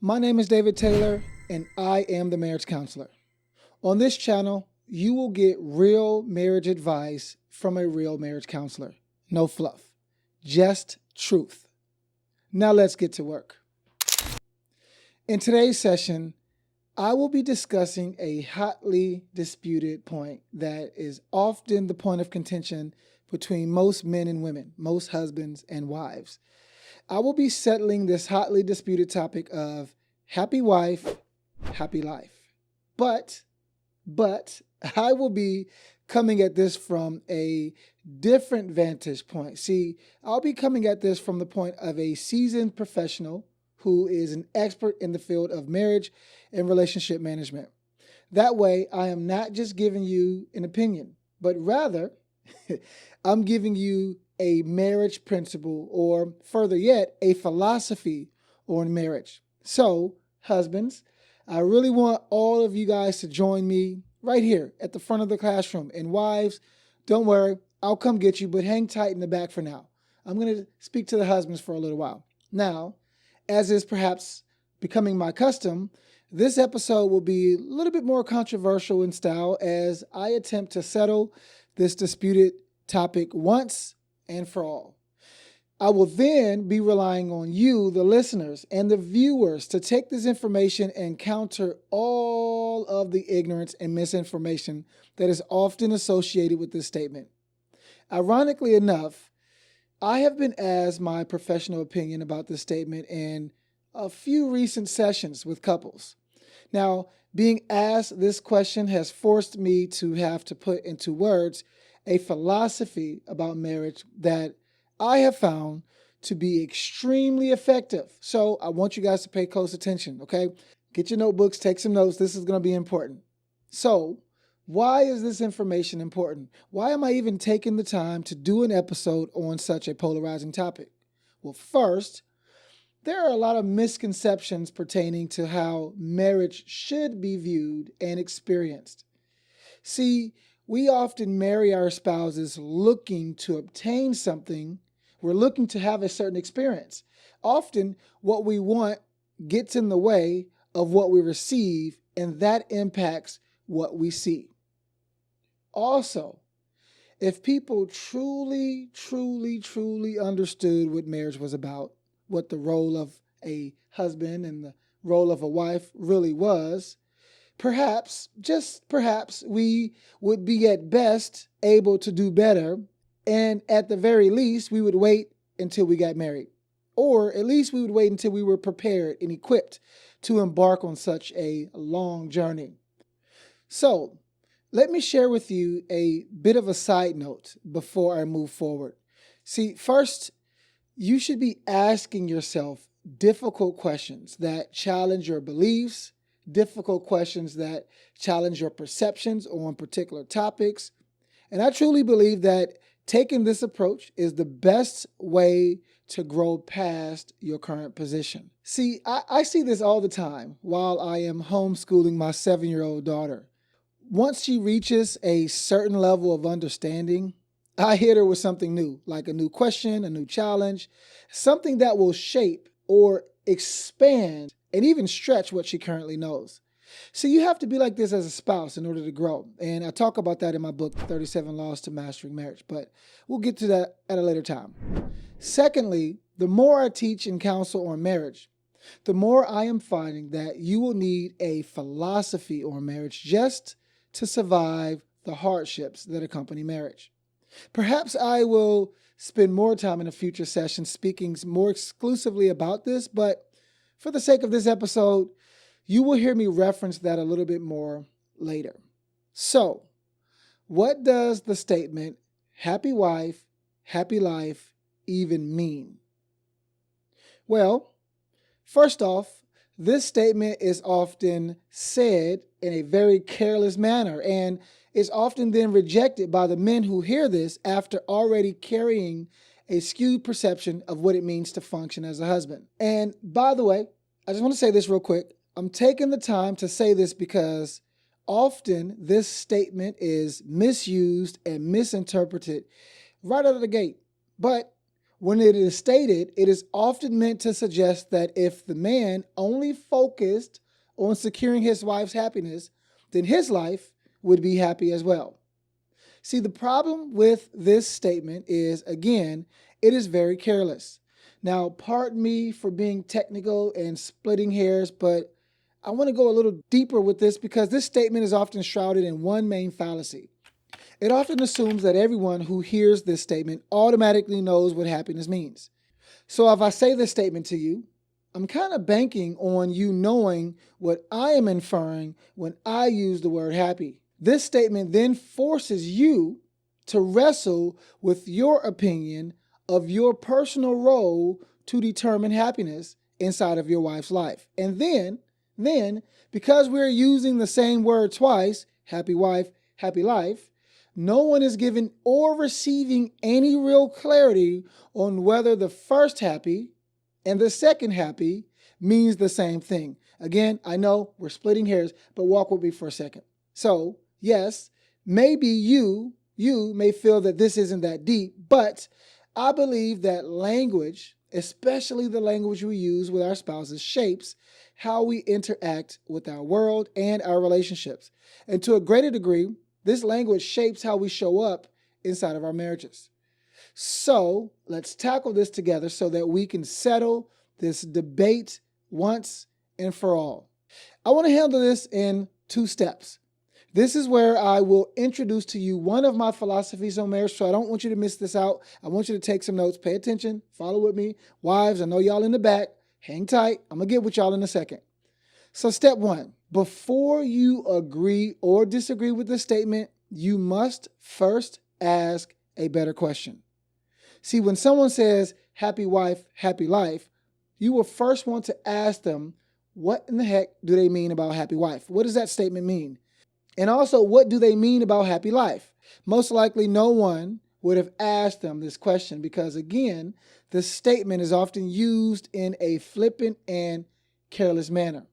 My name is David Taylor, and I am the marriage counselor. On this channel, you will get real marriage advice from a real marriage counselor. No fluff, just truth. Now let's get to work. In today's session, I will be discussing a hotly disputed point that is often the point of contention between most men and women, most husbands and wives. I will be settling this hotly disputed topic of happy wife, happy life. But I will be coming at this from a different vantage point. See, I'll be coming at this from the point of a seasoned professional who is an expert in the field of marriage and relationship management. That way, I am not just giving you an opinion, but rather I'm giving you a marriage principle, or further yet, a philosophy on marriage. So, husbands, I really want all of you guys to join me right here at the front of the classroom. And wives, don't worry, I'll come get you, but hang tight in the back for now. I'm going to speak to the husbands for a little while. Now, as is perhaps becoming my custom, this episode will be a little bit more controversial in style as I attempt to settle this disputed topic once and for all. I will then be relying on you, the listeners, and the viewers to take this information and counter all of the ignorance and misinformation that is often associated with this statement. Ironically enough, I have been asked my professional opinion about this statement in a few recent sessions with couples. Now, being asked this question has forced me to have to put into words a philosophy about marriage that I have found to be extremely effective. So I want you guys to pay close attention, okay? Get your notebooks, take some notes. This is going to be important. So why is this information important? Why am I even taking the time to do an episode on such a polarizing topic? Well, first, there are a lot of misconceptions pertaining to how marriage should be viewed and experienced. See, we often marry our spouses looking to obtain something. We're looking to have a certain experience. Often, what we want gets in the way of what we receive, and that impacts what we see. Also, if people truly understood what marriage was about, what the role of a husband and the role of a wife really was, perhaps, just perhaps, we would be at best able to do better, and at the very least, we would wait until we got married. Or at least we would wait until we were prepared and equipped to embark on such a long journey. So, let me share with you a bit of a side note before I move forward. See, first, you should be asking yourself difficult questions that challenge your beliefs, difficult questions that challenge your perceptions on particular topics. And I truly believe that taking this approach is the best way to grow past your current position. See, I see this all the time while I am homeschooling my 7-year-old daughter. Once she reaches a certain level of understanding, I hit her with something new, like a new question, a new challenge, something that will shape or expand and even stretch what she currently knows. So you have to be like this as a spouse in order to grow. And I talk about that in my book, 37 Laws to Mastering Marriage, but we'll get to that at a later time. Secondly, the more I teach and counsel on marriage, the more I am finding that you will need a philosophy on marriage just to survive the hardships that accompany marriage. Perhaps I will spend more time in a future session speaking more exclusively about this, but for the sake of this episode, you will hear me reference that a little bit more later. So, what does the statement, happy wife, happy life, even mean? Well, first off, this statement is often said in a very careless manner and is often then rejected by the men who hear this after already carrying a skewed perception of what it means to function as a husband. And by the way, I just want to say this real quick. I'm taking the time to say this because often this statement is misused and misinterpreted right out of the gate. But When it is stated, it is often meant to suggest that if the man only focused on securing his wife's happiness, then his life would be happy as well. See, the problem with this statement is, again, it is very careless. Now, pardon me for being technical and splitting hairs, but I want to go a little deeper with this because this statement is often shrouded in one main fallacy. It often assumes that everyone who hears this statement automatically knows what happiness means. So if I say this statement to you, I'm kind of banking on you knowing what I am inferring when I use the word happy. This statement then forces you to wrestle with your opinion of your personal role to determine happiness inside of your wife's life. And then, because we're using the same word twice, happy wife, happy life, no one is given or receiving any real clarity on whether the first happy and the second happy means the same thing. Again, I know we're splitting hairs, but walk with me for a second. So, yes, maybe you may feel that this isn't that deep, but I believe that language, especially the language we use with our spouses, shapes how we interact with our world and our relationships. And to a greater degree, this language shapes how we show up inside of our marriages. So let's tackle this together so that we can settle this debate once and for all. I want to handle this in 2 steps. This is where I will introduce to you one of my philosophies on marriage, so I don't want you to miss this out. I want you to take some notes, pay attention, follow with me. Wives, I know y'all in the back. Hang tight. I'm going to get with y'all in a second. So step 1, before you agree or disagree with this statement, you must first ask a better question. See, when someone says happy wife, happy life, you will first want to ask them, what in the heck do they mean about happy wife? What does that statement mean? And also, what do they mean about happy life? Most likely no one would have asked them this question because, again, this statement is often used in a flippant and careless manner.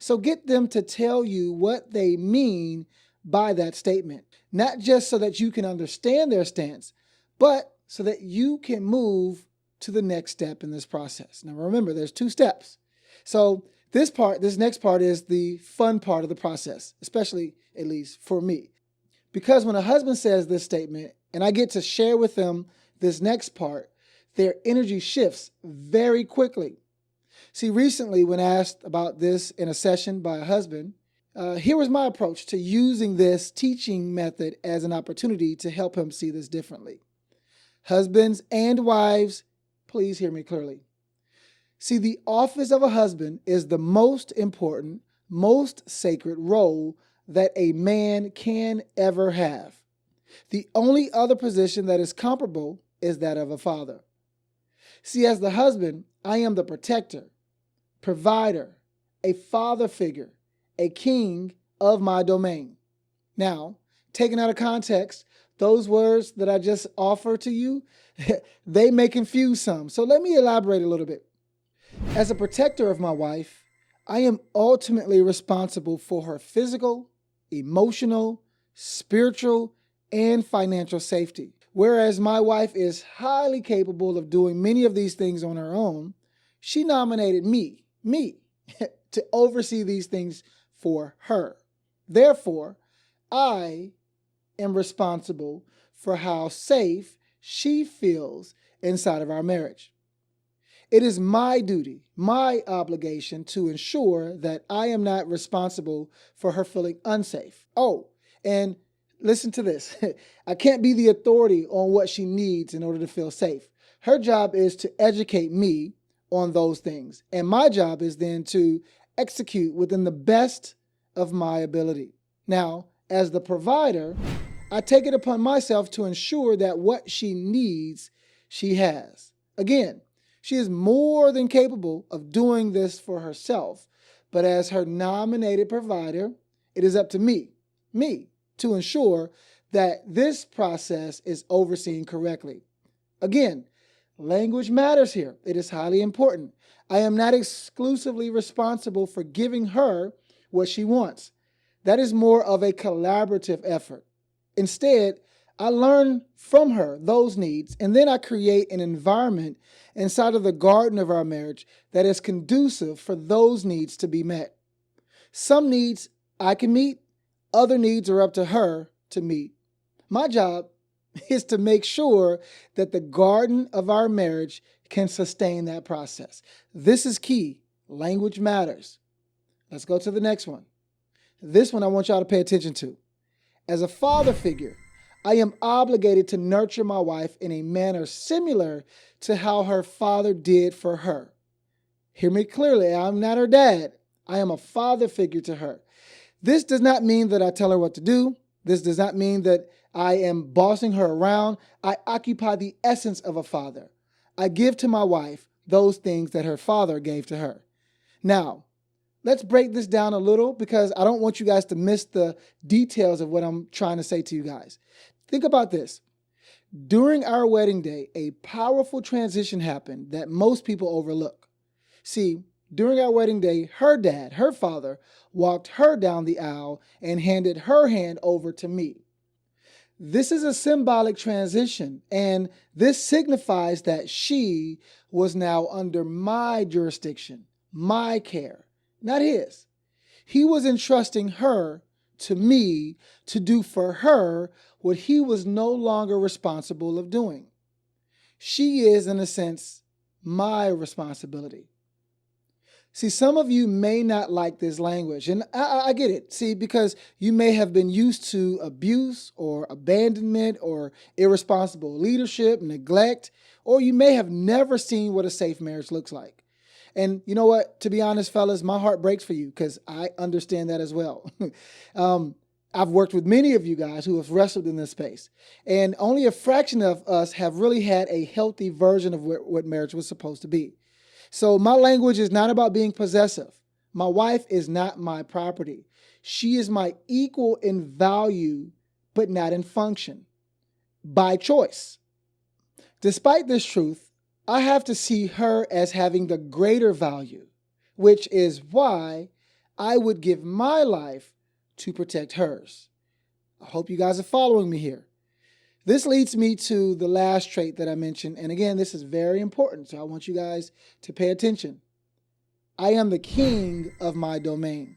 So get them to tell you what they mean by that statement, not just so that you can understand their stance, but so that you can move to the next step in this process. Now remember, there's 2 steps. So this next part is the fun part of the process, especially at least for me. Because when a husband says this statement and I get to share with them this next part, their energy shifts very quickly. See, recently when asked about this in a session by a husband, here was my approach to using this teaching method as an opportunity to help him see this differently. Husbands and wives, please hear me clearly. See, the office of a husband is the most important, most sacred role that a man can ever have. The only other position that is comparable is that of a father. See, as the husband, I am the protector, provider, a father figure, a king of my domain. Now, taken out of context, those words that I just offer to you, they may confuse some. So let me elaborate a little bit. As a protector of my wife, I am ultimately responsible for her physical, emotional, spiritual, and financial safety. Whereas my wife is highly capable of doing many of these things on her own, she nominated me, to oversee these things for her. Therefore, I am responsible for how safe she feels inside of our marriage. It is my duty, my obligation to ensure that I am not responsible for her feeling unsafe. Oh, and listen to this. I can't be the authority on what she needs in order to feel safe. Her job is to educate me on those things. And my job is then to execute within the best of my ability. Now, as the provider, I take it upon myself to ensure that what she needs, she has. Again, she is more than capable of doing this for herself, but as her nominated provider, it is up to me, to ensure that this process is overseen correctly. Again, language matters here. It is highly important. I am not exclusively responsible for giving her what she wants. That is more of a collaborative effort. Instead, I learn from her those needs, and then I create an environment inside of the garden of our marriage that is conducive for those needs to be met. Some needs I can meet, other needs are up to her to meet. My job is to make sure that the garden of our marriage can sustain that process. This is key. Language matters. Let's go to the next one. This one I want y'all to pay attention to. As a father figure, I am obligated to nurture my wife in a manner similar to how her father did for her. Hear me clearly, I'm not her dad. I am a father figure to her. This does not mean that I tell her what to do. This does not mean that I am bossing her around. I occupy the essence of a father. I give to my wife those things that her father gave to her. Now, let's break this down a little because I don't want you guys to miss the details of what I'm trying to say to you guys. Think about this. During our wedding day, a powerful transition happened that most people overlook. See, during our wedding day, her dad, her father, walked her down the aisle and handed her hand over to me. This is a symbolic transition, and this signifies that she was now under my jurisdiction, my care, not his. He was entrusting her to me to do for her what he was no longer responsible of doing. She is, in a sense, my responsibility. See, some of you may not like this language, and I get it. See, because you may have been used to abuse or abandonment or irresponsible leadership, neglect, or you may have never seen what a safe marriage looks like. And you know what? To be honest, fellas, my heart breaks for you because I understand that as well. I've worked with many of you guys who have wrestled in this space, and only a fraction of us have really had a healthy version of what marriage was supposed to be. So my language is not about being possessive. My wife is not my property. She is my equal in value, but not in function, by choice. Despite this truth, I have to see her as having the greater value, which is why I would give my life to protect hers. I hope you guys are following me here. This leads me to the last trait that I mentioned. And again, this is very important, so I want you guys to pay attention. I am the king of my domain.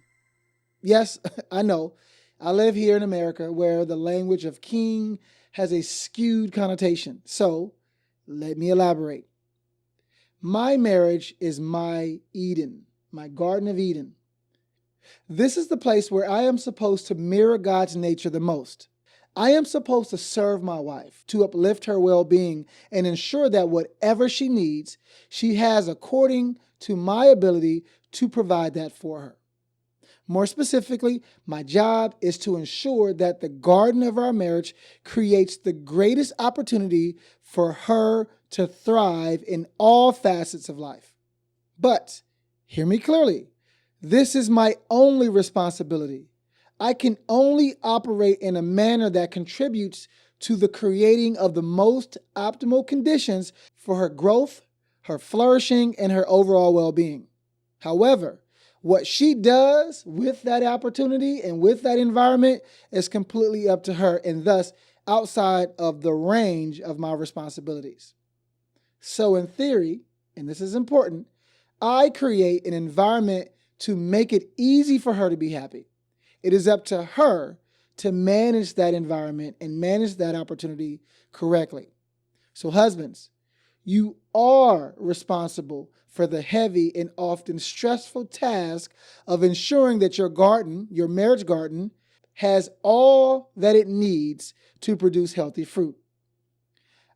Yes, I know. I live here in America where the language of king has a skewed connotation. So let me elaborate. My marriage is my Eden, my Garden of Eden. This is the place where I am supposed to mirror God's nature the most. I am supposed to serve my wife, to uplift her well-being, and ensure that whatever she needs, she has according to my ability to provide that for her. More specifically, my job is to ensure that the garden of our marriage creates the greatest opportunity for her to thrive in all facets of life. But, hear me clearly, this is my only responsibility. I can only operate in a manner that contributes to the creating of the most optimal conditions for her growth, her flourishing, and her overall well-being. However, what she does with that opportunity and with that environment is completely up to her and thus outside of the range of my responsibilities. So in theory, and this is important, I create an environment to make it easy for her to be happy. It is up to her to manage that environment and manage that opportunity correctly. So husbands, you are responsible for the heavy and often stressful task of ensuring that your garden, your marriage garden, has all that it needs to produce healthy fruit.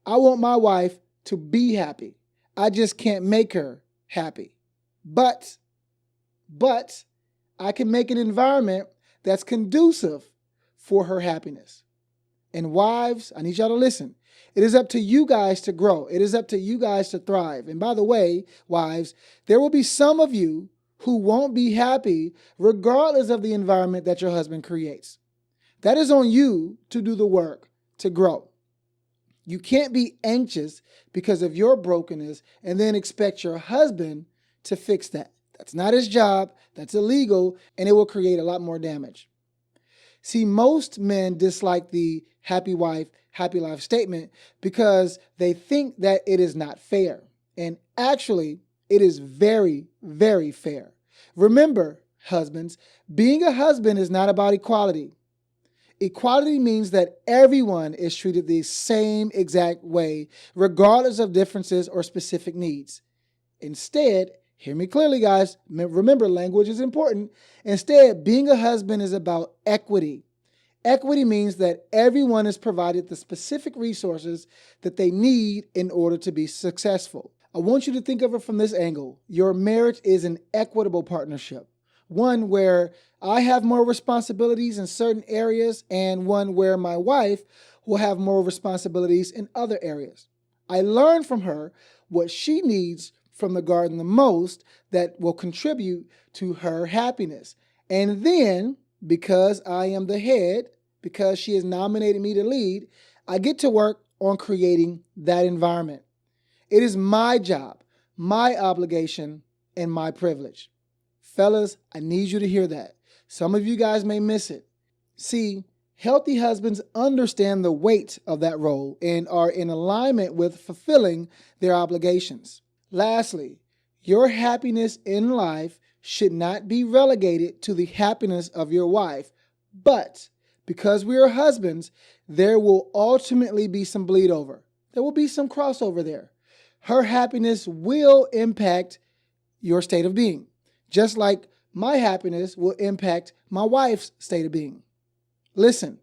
I want my wife to be happy. I just can't make her happy. But I can make an environment that's conducive for her happiness. And wives, I need y'all to listen. It is up to you guys to grow. It is up to you guys to thrive. And by the way, wives, there will be some of you who won't be happy regardless of the environment that your husband creates. That is on you to do the work to grow. You can't be anxious because of your brokenness and then expect your husband to fix that. That's not his job. That's illegal, and it will create a lot more damage. See, most men dislike the happy wife, happy life statement because they think that it is not fair. And actually, it is very, very fair. Remember, husbands, being a husband is not about equality. Equality means that everyone is treated the same exact way, regardless of differences or specific needs. Instead, hear me clearly, guys. Remember, language is important. Instead, being a husband is about equity. Equity means that everyone is provided the specific resources that they need in order to be successful. I want you to think of it from this angle. Your marriage is an equitable partnership, one where I have more responsibilities in certain areas and one where my wife will have more responsibilities in other areas. I learn from her what she needs from the garden the most that will contribute to her happiness. And then, because I am the head, because she has nominated me to lead, I get to work on creating that environment. It is my job, my obligation, and my privilege. Fellas, I need you to hear that. Some of you guys may miss it. See, healthy husbands understand the weight of that role and are in alignment with fulfilling their obligations. Lastly, your happiness in life should not be relegated to the happiness of your wife, but because we are husbands, there will ultimately be some bleed over. There will be some crossover there. Her happiness will impact your state of being, just like my happiness will impact my wife's state of being. Listen,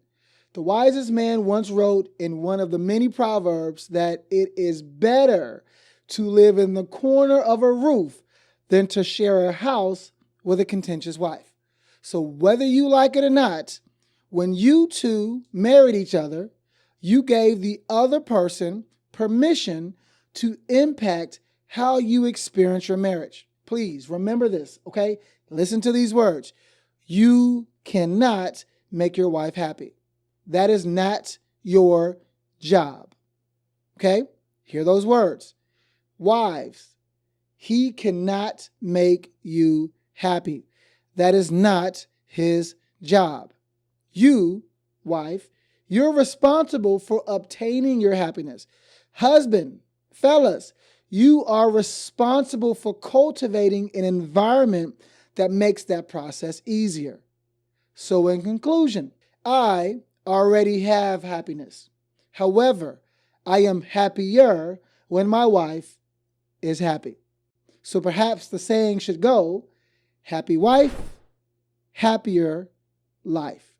the wisest man once wrote in one of the many proverbs that it is better to live in the corner of a roof than to share a house with a contentious wife. So whether you like it or not, when you two married each other, you gave the other person permission to impact how you experience your marriage. Please remember this, okay? Listen to these words. You cannot make your wife happy. That is not your job, okay? Hear those words. Wives, he cannot make you happy. That is not his job. You, wife, you're responsible for obtaining your happiness. Husband, fellas, you are responsible for cultivating an environment that makes that process easier. So in conclusion, I already have happiness. However, I am happier when my wife is happy. So perhaps the saying should go, happy wife, happier life.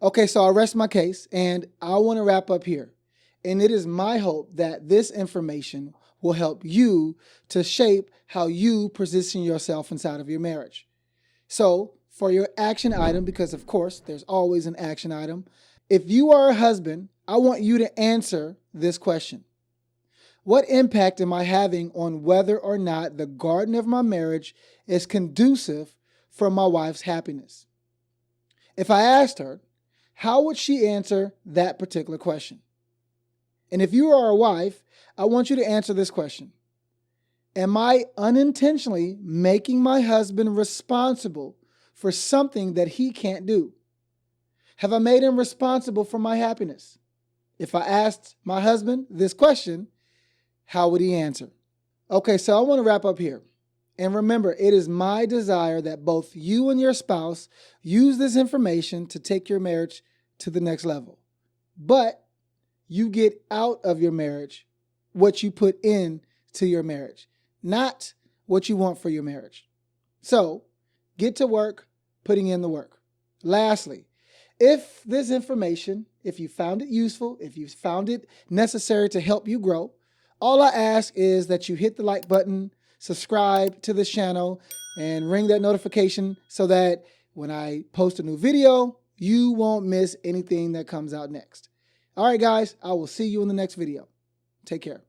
Okay, so I'll rest my case and I want to wrap up here. And it is my hope that this information will help you to shape how you position yourself inside of your marriage. So for your action item, because of course there's always an action item, if you are a husband, I want you to answer this question. What impact am I having on whether or not the garden of my marriage is conducive for my wife's happiness? If I asked her, how would she answer that particular question? And if you are a wife, I want you to answer this question. Am I unintentionally making my husband responsible for something that he can't do? Have I made him responsible for my happiness? If I asked my husband this question, how would he answer? Okay, so I want to wrap up here. And remember, it is my desire that both you and your spouse use this information to take your marriage to the next level. But you get out of your marriage what you put in to your marriage, not what you want for your marriage. So get to work putting in the work. Lastly, if this information, if you found it useful, if you found it necessary to help you grow, all I ask is that you hit the like button, subscribe to this channel, and ring that notification so that when I post a new video, you won't miss anything that comes out next. All right, guys, I will see you in the next video. Take care.